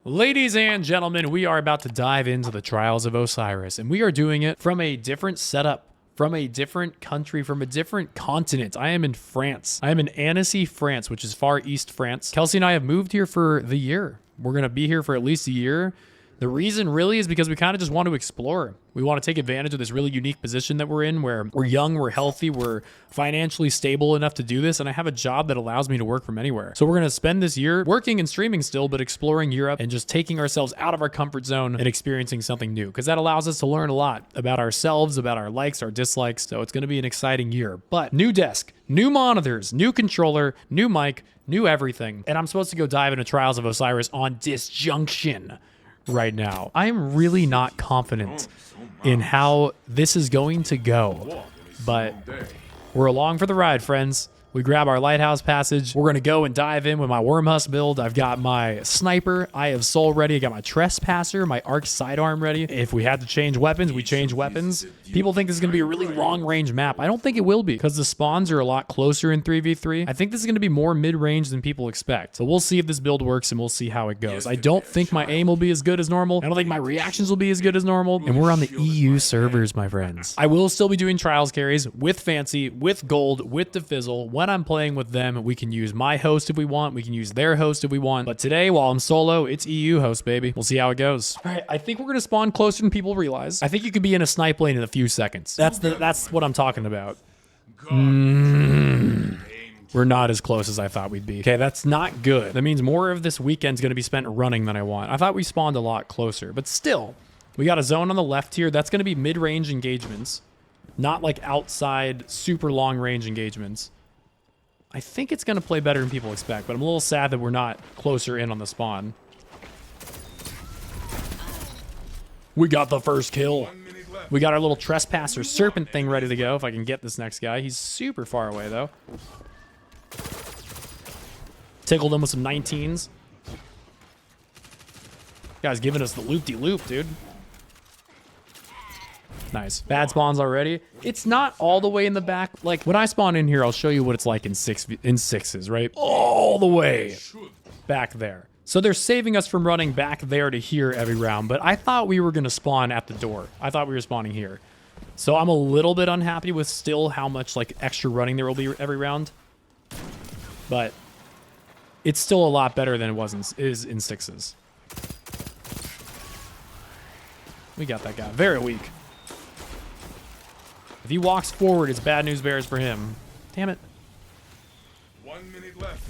Ladies and gentlemen, we are about to dive into the Trials of Osiris, and we are doing it from a different setup, from a different country, from a different continent. I am in France. I am in Annecy, France, which is far east France. Kelsey and I have moved here for the year. We're going to be here for at least a year. The reason really is because we kind of just want to explore. We want to take advantage of this really unique position that we're in where we're young, we're healthy, we're financially stable enough to do this, and I have a job that allows me to work from anywhere. So we're going to spend this year working and streaming still, but exploring Europe and just taking ourselves out of our comfort zone and experiencing something new, because that allows us to learn a lot about ourselves, about our likes, our dislikes. So it's going to be an exciting year. But new desk, new monitors, new controller, new mic, new everything. And I'm supposed to go dive into Trials of Osiris on Disjunction right now. I am really not confident in how this is going to go, but we're along for the ride, friends. We grab our lighthouse passage. We're going to go and dive in with my wormhusk build. I've got my sniper, Eye of Soul ready. I got my trespasser, my arc sidearm ready. If we had to change weapons, we change weapons. People think this is going to be a really long range map. I don't think it will be because the spawns are a lot closer in 3v3. I think this is going to be more mid-range than people expect. So we'll see if this build works and we'll see how it goes. I don't think my aim will be as good as normal. I don't think my reactions will be as good as normal. And we're on the EU servers, my friends. I will still be doing trials carries with Fancy, with Gold, with Defizzle. When I'm playing with them, we can use my host if we want. We can use their host if we want. But today, while I'm solo, it's EU host, baby. We'll see how it goes. All right, I think we're going to spawn closer than people realize. I think you could be in a snipe lane in a few seconds. That's what I'm talking about. We're not as close as I thought we'd be. Okay, that's not good. That means more of this weekend's going to be spent running than I want. I thought we spawned a lot closer, but still, we got a zone on the left here. That's going to be mid-range engagements, not like outside super long-range engagements. I think it's going to play better than people expect, but I'm a little sad that we're not closer in on the spawn. We got the first kill. We got our little trespasser serpent thing ready to go if I can get this next guy. He's super far away, though. Tickled him with some 19s. Guy's giving us the loop-de-loop, dude. Nice. Bad spawns already. It's not all the way in the back. Like, when I spawn in here, I'll show you what it's like in sixes, right? All the way back there. So they're saving us from running back there to here every round, but I thought we were going to spawn at the door. I thought we were spawning here. So I'm a little bit unhappy with still how much like extra running there will be every round. But it's still a lot better than it was in sixes. We got that guy. Very weak. If he walks forward, it's bad news bears for him. Damn it. 1 minute left.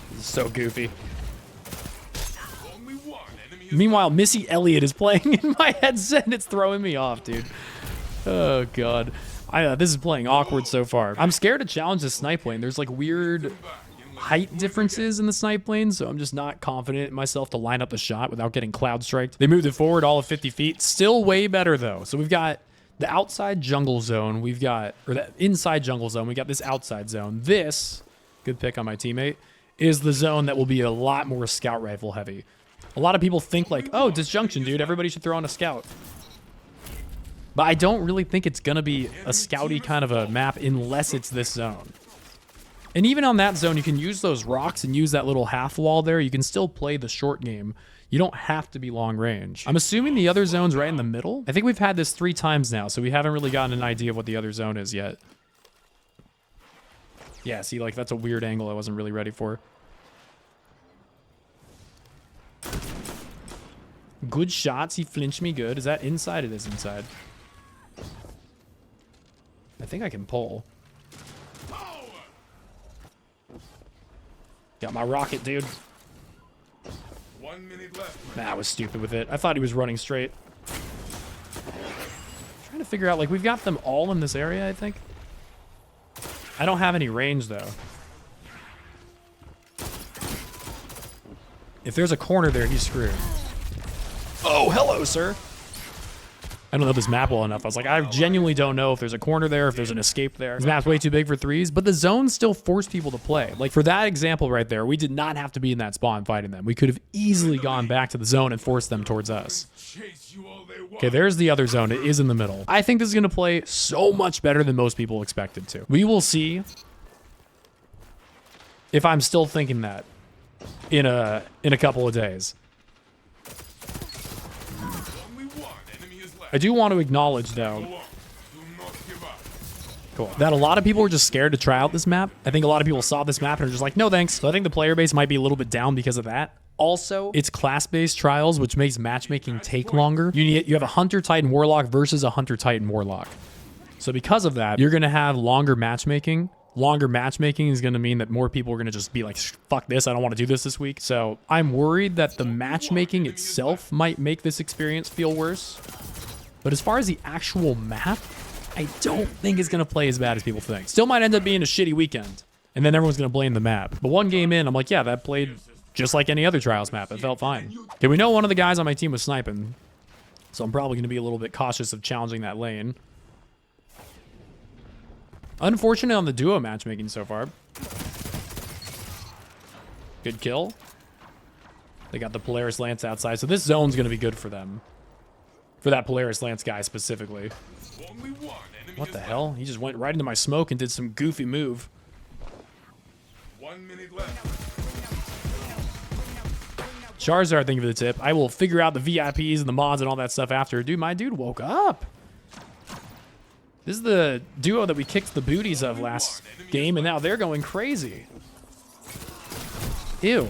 This is so goofy. Meanwhile, Missy Elliott is playing in my headset and it's throwing me off, dude. Oh, God. This is playing awkward so far. I'm scared to challenge the snipe lane. There's like weird height differences in the snipe lane, so I'm just not confident in myself to line up the shot without getting cloud striked. They moved it forward all of 50 feet. Still way better, though. So we've got the outside jungle zone, we've got, or the inside jungle zone, we got this outside zone. This, good pick on my teammate, is the zone that will be a lot more scout rifle heavy. A lot of people think like, oh, Disjunction, dude, everybody should throw on a scout. But I don't really think it's going to be a scouty kind of a map unless it's this zone. And even on that zone, you can use those rocks and use that little half wall there. You can still play the short game. You don't have to be long range. I'm assuming the other zone's right in the middle. I think we've had this 3 times now, so we haven't really gotten an idea of what the other zone is yet. Yeah, see, like, that's a weird angle I wasn't really ready for. Good shots. He flinched me good. Is that inside? It is inside. I think I can pull. Got my rocket, dude. 1 minute left. Nah, I was stupid with it. I thought he was running straight. Trying to figure out, like, we've got them all in this area, I think. I don't have any range, though. If there's a corner there, he's screwed. Oh, hello, sir. I don't know this map well enough. I was like, I genuinely don't know if there's a corner there, if there's an escape there. This map's way too big for threes, but the zones still force people to play. Like for that example right there, we did not have to be in that spawn fighting them. We could have easily gone back to the zone and forced them towards us. Okay, there's the other zone. It is in the middle. I think this is going to play so much better than most people expected to. We will see if I'm still thinking that. in a couple of days. Only one enemy is left. I do want to acknowledge, though, Go on. Do not give up. cool, that a lot of people were just scared to try out this map. I think a lot of people saw this map and are just like, no thanks. So I think the player base might be a little bit down because of that. Also, it's class-based trials, which makes matchmaking take longer. You have a Hunter Titan Warlock versus a Hunter Titan Warlock. So because of that, you're going to have longer matchmaking. Longer matchmaking is going to mean that more people are going to just be like, fuck this, I don't want to do this week. So I'm worried that the matchmaking itself might make this experience feel worse. But as far as the actual map, I don't think it's going to play as bad as people think. Still might end up being a shitty weekend. And then everyone's going to blame the map. But one game in, I'm like, yeah, that played just like any other Trials map. It felt fine. Okay, we know one of the guys on my team was sniping. So I'm probably going to be a little bit cautious of challenging that lane. Unfortunate on the duo matchmaking so far. Good kill. They got the Polaris Lance outside, so this zone's going to be good for them. For that Polaris Lance guy specifically. Only one enemy What is the left. hell? He just went right into my smoke and did some goofy move. 1 minute left. Charizard, thank you for the tip. I will figure out the VIPs and the mods and all that stuff after. Dude, my dude woke up. This is the duo that we kicked the booties of last game, and now they're going crazy. Ew.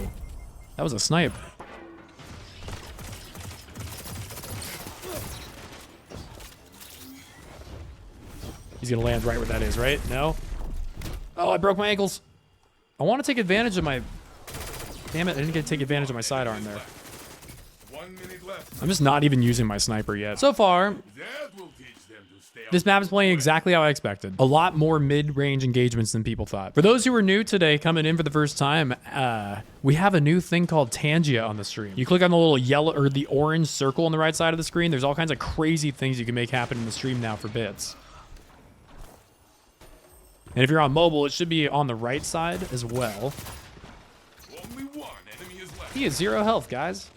That was a snipe. He's going to land right where that is, right? No? Oh, I broke my ankles. I want to take advantage of my... Damn it, I didn't get to take advantage of my sidearm there. 1 minute left. I'm just not even using my sniper yet. So far, That will teach them to stay this map is playing exactly how I expected. A lot more mid-range engagements than people thought. For those who are new today, coming in for the first time, we have a new thing called Tangia on the stream. You click on the little yellow or the orange circle on the right side of the screen. There's all kinds of crazy things you can make happen in the stream now for bits. And if you're on mobile, it should be on the right side as well. Only one enemy is left. He is 0 health, guys.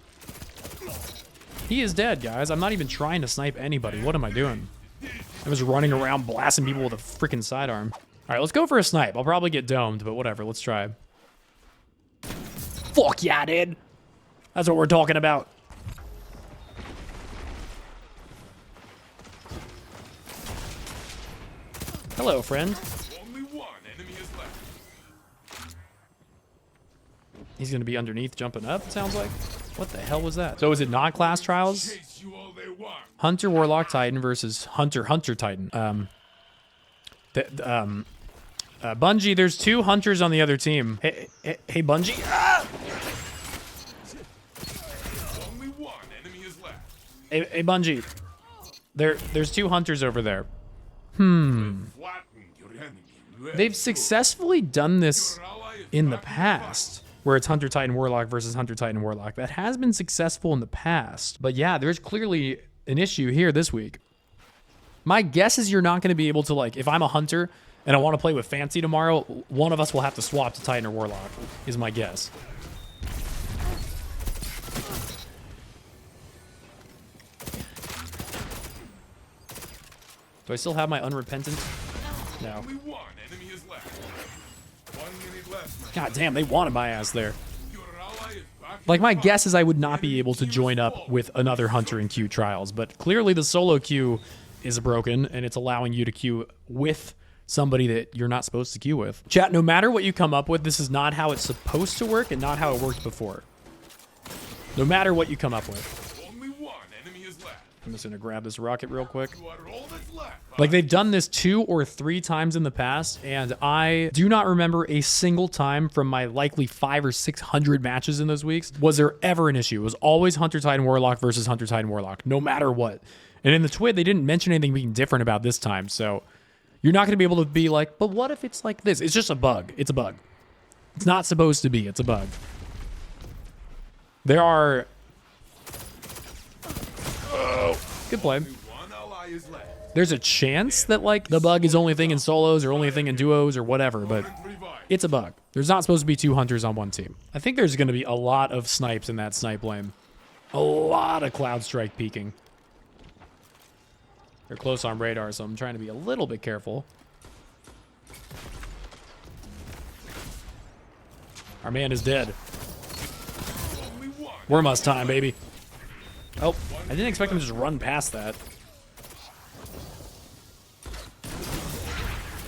He is dead, guys. I'm not even trying to snipe anybody. What am I doing? I'm just running around blasting people with a freaking sidearm. All right, let's go for a snipe. I'll probably get domed, but whatever. Let's try. Fuck yeah, dude. That's what we're talking about. Hello, friend. Only one enemy is left. He's going to be underneath jumping up, it sounds like. What the hell was that? So is it not class trials? Chase you all they want. Hunter Warlock Titan versus Hunter Titan. Bungie, there's 2 hunters on the other team. Hey, Bungie. Ah! Only one enemy is left. Hey, Bungie. There's 2 hunters over there. Flatten your enemy. They've successfully done this Your ally is in the back past, where it's Hunter Titan Warlock versus Hunter Titan Warlock. That has been successful in the past. But yeah, there's clearly an issue here this week. My guess is you're not going to be able to, like, if I'm a hunter and I want to play with Fancy tomorrow, one of us will have to swap to Titan or Warlock, is my guess. Do I still have my unrepentant? No. Only one enemy is left. 1 minute left. God damn, they wanted my ass there. Your ally is back. Like, my guess is I would not be able to join up with another hunter in queue trials, but clearly the solo queue is broken, and it's allowing you to queue with somebody that you're not supposed to queue with. Chat, no matter what you come up with, this is not how it's supposed to work and not how it worked before. No matter what you come up with. Only one enemy is left. I'm just gonna grab this rocket real quick. You are all that's left. Like, they've done this 2 or 3 times in the past, and I do not remember a single time from my likely 500 or 600 matches in those weeks was there ever an issue. It was always Hunter Titan Warlock versus Hunter Titan Warlock, no matter what. And in the TWID, they didn't mention anything being different about this time, so you're not going to be able to be like, but what if it's like this? It's just a bug. It's a bug. It's not supposed to be. It's a bug. There are... Oh, good play. Only one ally is left. There's a chance that, like, the bug is only a thing in solos or only a thing in duos or whatever, but Revive. it's a bug. There's not supposed to be 2 hunters on one team. I think there's going to be a lot of snipes in that snipe lane. A lot of Cloud Strike peeking. They're close on radar, so I'm trying to be a little bit careful. Our man is dead. Wormhusk time, baby. Oh, I didn't expect him to just run past that.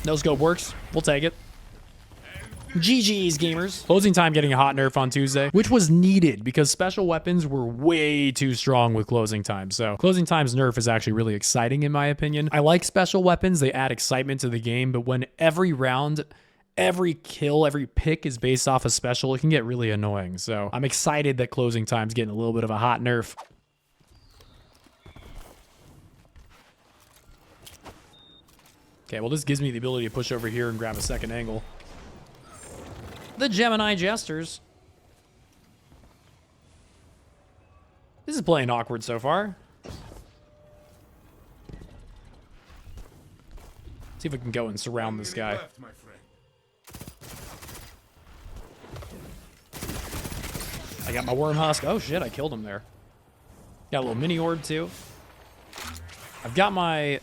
No scope works. We'll take it. GG's, gamers. Closing time getting a hot nerf on Tuesday, which was needed because special weapons were way too strong with closing time. So closing time's nerf is actually really exciting in my opinion. I like special weapons. They add excitement to the game, but when every round, every kill, every pick is based off a special, it can get really annoying. So I'm excited that closing time's getting a little bit of a hot nerf. Okay, well, this gives me the ability to push over here and grab a second angle. The Gemini Jesters. This is playing awkward so far. See if we can go and surround this guy. Left, my friend. I got my Wormhusk. Oh shit, I killed him there. Got a little mini orb too. I've got my...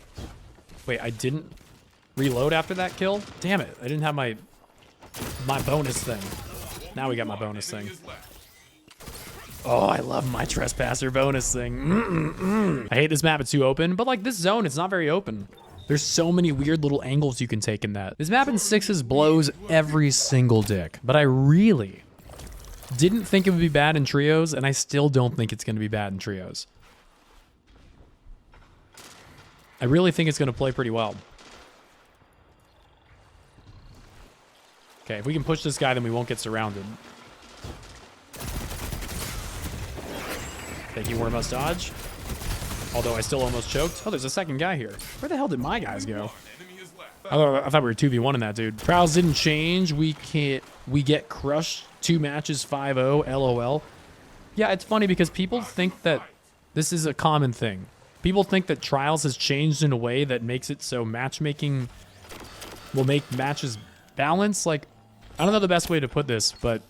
Wait, I didn't reload after that kill? Damn it, I didn't have my bonus thing. Now we got my bonus thing. Oh, I love my trespasser bonus thing. I hate this map, it's too open, but like this zone, it's not very open. There's so many weird little angles you can take in that. This map in sixes blows every single dick, but I really didn't think it would be bad in trios, and I still don't think it's gonna be bad in trios. I really think it's gonna play pretty well. Okay, if we can push this guy, then we won't get surrounded. Thank you, Wormhusk dodge. Although I still almost choked. Oh, there's a second guy here. Where the hell did my guys go? I thought we were 2v1 in that, dude. Trials didn't change. We get crushed 2 matches 5-0, LOL. Yeah, it's funny because people think that this is a common thing. People think that Trials has changed in a way that makes it so matchmaking will make matches balance. Like, I don't know the best way to put this, but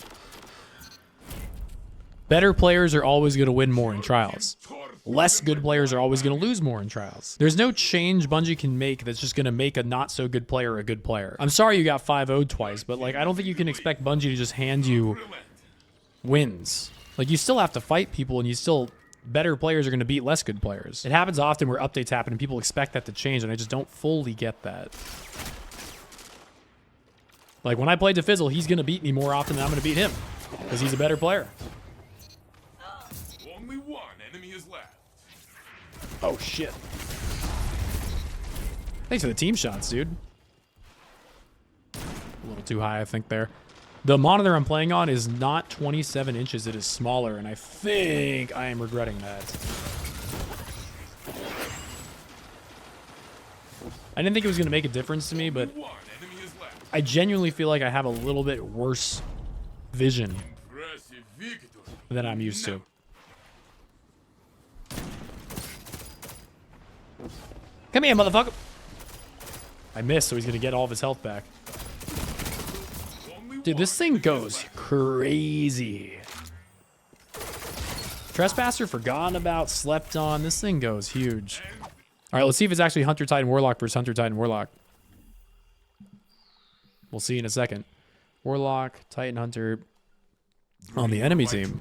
better players are always going to win more in Trials. Less good players are always going to lose more in Trials. There's no change Bungie can make that's just going to make a not so good player a good player. I'm sorry you got 5-0'd twice, but like I don't think you can expect Bungie to just hand you wins. Like you still have to fight people, and you still... Better players are going to beat less good players. It happens often where updates happen and people expect that to change, and I just don't fully get that. Like, when I play Defizzle, he's going to beat me more often than I'm going to beat him, because he's a better player. Only one enemy is left. Oh, shit. Thanks for the team shots, dude. A little too high, I think, there. The monitor I'm playing on is not 27 inches. It is smaller, and I think I am regretting that. I didn't think it was going to make a difference to me, but I genuinely feel like I have a little bit worse vision than I'm used to. Come here, motherfucker. I missed, so he's going to get all of his health back. Dude, this thing goes crazy. Trespasser forgotten about, slept on. This thing goes huge. All right, let's see if it's actually Hunter Titan Warlock versus Hunter Titan Warlock. We'll see in a second. Warlock, Titan Hunter on the enemy team.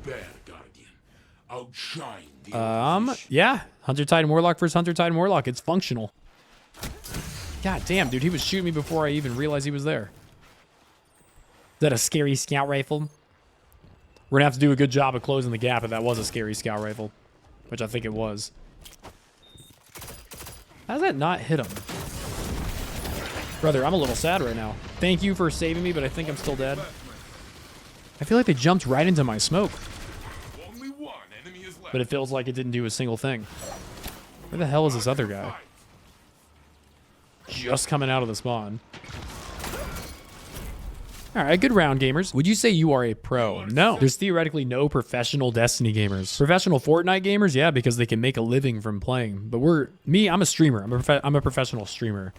Yeah, Hunter Titan Warlock versus Hunter Titan Warlock. It's functional. God damn, dude, he was shooting me before I even realized he was there. Is that a scary scout rifle? We're gonna have to do a good job of closing the gap if that was a scary scout rifle, which I think it was. How does that not hit him? Brother, I'm a little sad right now. Thank you for saving me, but I think I'm still dead. I feel like they jumped right into my smoke. But it feels like it didn't do a single thing. Where the hell is this other guy? Just coming out of the spawn. All right, good round, gamers. Would you say you are a pro? No. There's theoretically no professional Destiny gamers. Professional Fortnite gamers, yeah, because they can make a living from playing. But I'm a streamer. I'm a professional streamer.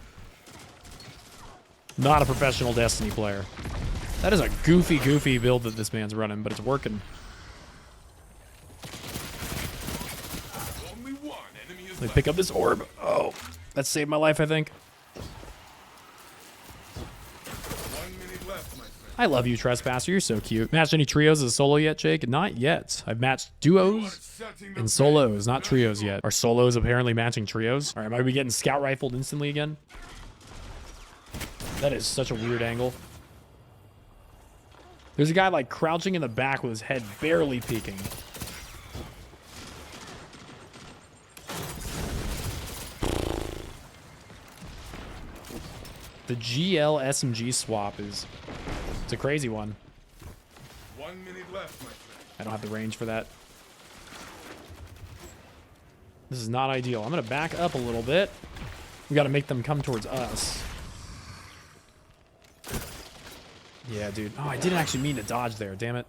Not a professional Destiny player. That is a goofy build that this man's running, but it's working. Let me pick up this orb. Oh, that saved my life, I think. 1 minute left, my friend. I love you, Trespasser. You're so cute. Matched any trios as a solo yet, Jake? Not yet. I've matched duos and solos, not trios yet. Are solos apparently matching trios? All right, might we getting scout rifled instantly again? That is such a weird angle. There's a guy like crouching in the back with his head barely peeking. The GL SMG swap is, it's a crazy one. 1 minute left, my friend. I don't have the range for that. This is not ideal. I'm gonna back up a little bit. We gotta make them come towards us. Yeah, dude. Oh, I didn't actually mean to dodge there. Damn it.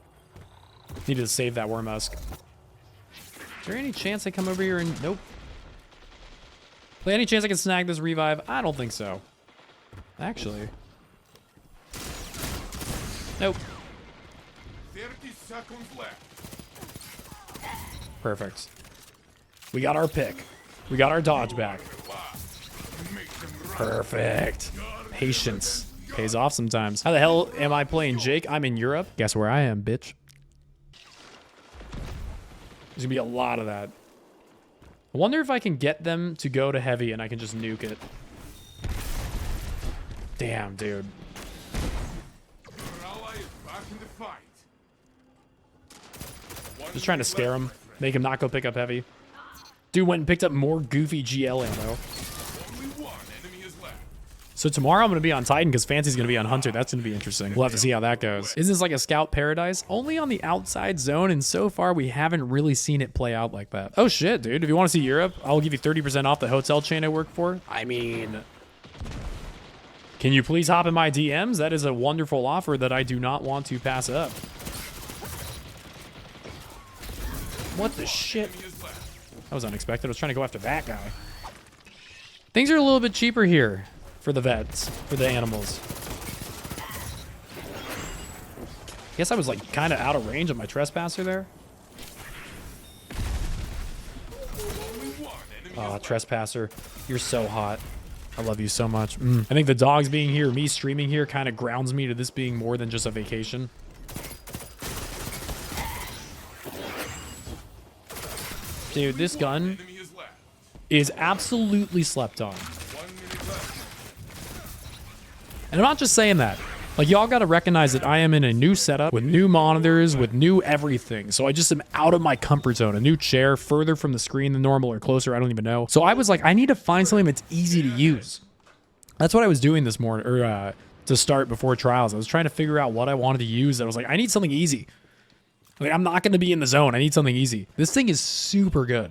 Needed to save that Worm Husk. Is there any chance they come over here and... Nope. Any chance I can snag this revive? I don't think so. Actually. Nope. 30 seconds left. Perfect. We got our pick. We got our dodge back. Perfect. Patience pays off sometimes. How the hell am I playing Jake? I'm in Europe. Guess where I am, bitch. There's gonna be a lot of that. I wonder if I can get them to go to heavy and I can just nuke it. Damn, dude. Just trying to scare him. Make him not go pick up heavy. Dude went and picked up more goofy GL ammo. So tomorrow I'm going to be on Titan because Fancy's going to be on Hunter. That's going to be interesting. We'll have to see how that goes. Is this like a scout paradise? Only on the outside zone, and so far we haven't really seen it play out like that. Oh shit, dude. If you want to see Europe, I'll give you 30% off the hotel chain I work for. I mean... Can you please hop in my DMs? That is a wonderful offer that I do not want to pass up. What the shit? That was unexpected. I was trying to go after that guy. Things are a little bit cheaper here for the vets, for the animals. Guess I was like kind of out of range of my trespasser there. Oh, trespasser, you're so hot. I love you so much. I think the dogs being here, me streaming here, kind of grounds me to this being more than just a vacation. Dude, this gun is absolutely slept on. And I'm not just saying that. Like, y'all got to recognize that I am in a new setup with new monitors, with new everything. So I just am out of my comfort zone. A new chair, further from the screen than normal or closer, I don't even know. So I was like, I need to find something that's easy to use. That's what I was doing this morning, or to start before trials. I was trying to figure out what I wanted to use. I was like, I need something easy. Like, I'm not going to be in the zone. I need something easy. This thing is super good.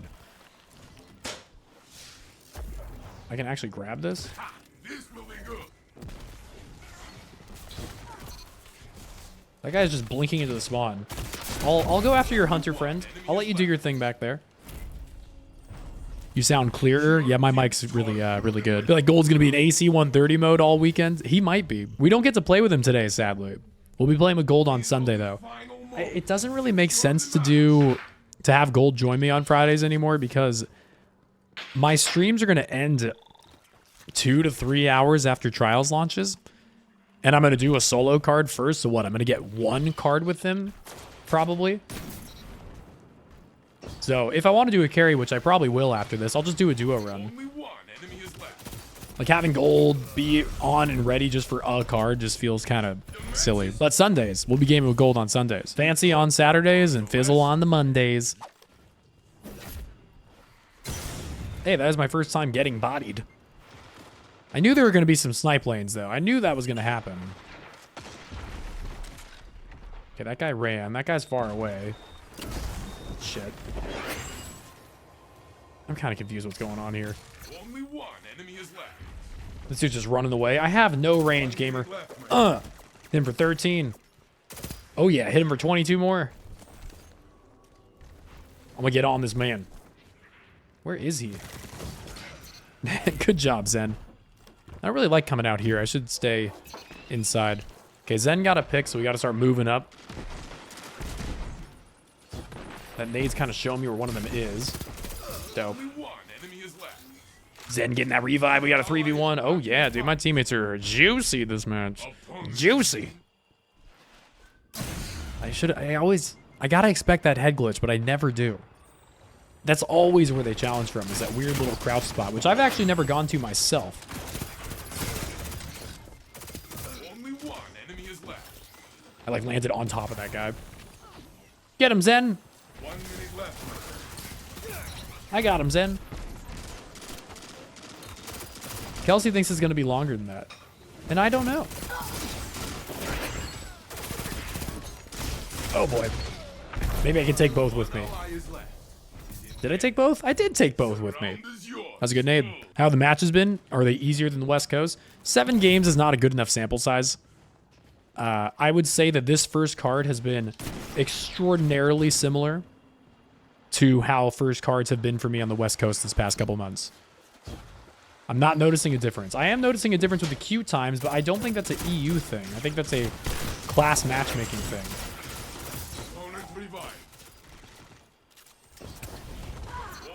I can actually grab this. This will be good. That guy's just blinking into the spawn. I'll go after your hunter friend. I'll let you do your thing back there. You sound clearer. Yeah, my mic's really really good. I feel like Gold's gonna be in AC 130 mode all weekend. He might be. We don't get to play with him today, sadly. We'll be playing with Gold on Sunday though. It doesn't really make sense to have Gold join me on Fridays anymore because my streams are gonna end 2 to 3 hours after Trials launches. And I'm going to do a solo card first. So what? I'm going to get one card with him, probably. So if I want to do a carry, which I probably will after this, I'll just do a duo run. Only one enemy is left. Like having Gold be on and ready just for a card just feels kind of silly. But Sundays, we'll be gaming with Gold on Sundays. Fancy on Saturdays and Fizzle on the Mondays. Hey, that is my first time getting bodied. I knew there were going to be some snipe lanes, though. I knew that was going to happen. Okay, that guy ran. That guy's far away. Shit. I'm kind of confused what's going on here. Only one enemy is left. This dude's just running away. I have no range, gamer. Hit him for 13. Oh, yeah. Hit him for 22 more. I'm going to get on this man. Where is he? Good job, Zen. I don't really like coming out here. I should stay inside. Okay, Zen got a pick, so we got to start moving up. That nade's kind of showing me where one of them is. Dope. Zen getting that revive. We got a 3v1. Oh, yeah, dude. My teammates are juicy this match. Juicy. I gotta expect that head glitch, but I never do. That's always where they challenge from, is that weird little crouch spot, which I've actually never gone to myself. Only one enemy is left. I like landed on top of that guy. Get him, Zen. 1 minute left. I got him, Zen. Kelsey thinks it's gonna be longer than that. And I don't know. Oh boy. Maybe I can take both with me. Ally is left. Did I take both? I did take both with me. Round is yours. That's a good name. How have the matches been? Are they easier than the West Coast? 7 games is not a good enough sample size. I would say that this first card has been extraordinarily similar to how first cards have been for me on the West Coast this past couple months. I'm not noticing a difference. I am noticing a difference with the queue times, but I don't think that's an EU thing. I think that's a class matchmaking thing. Opponent revived.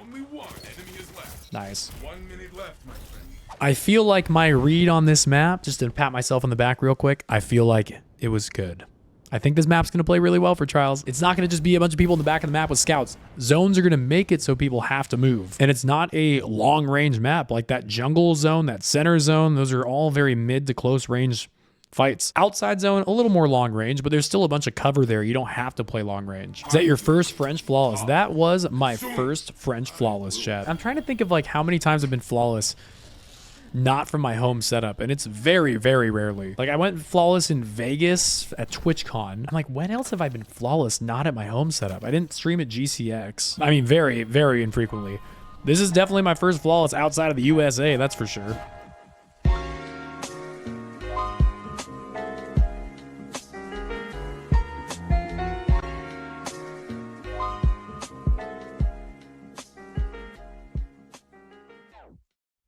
Only one enemy is left. Nice. 1 minute left, my friend. I feel like my read on this map, just to pat myself on the back real quick, I feel like it was good. I think this map's going to play really well for Trials. It's not going to just be a bunch of people in the back of the map with scouts. Zones are going to make it so people have to move. And it's not a long-range map like that jungle zone, that center zone. Those are all very mid to close range fights. Outside zone, a little more long range, but there's still a bunch of cover there. You don't have to play long range. Is that your first French flawless? That was my first French flawless, chat. I'm trying to think of like how many times I've been flawless not from my home setup, and it's very, very rarely. Like I went flawless in Vegas at TwitchCon. I'm like, when else have I been flawless not at my home setup? I didn't stream at GCX. I mean, very, very infrequently. This is definitely my first flawless outside of the USA, that's for sure.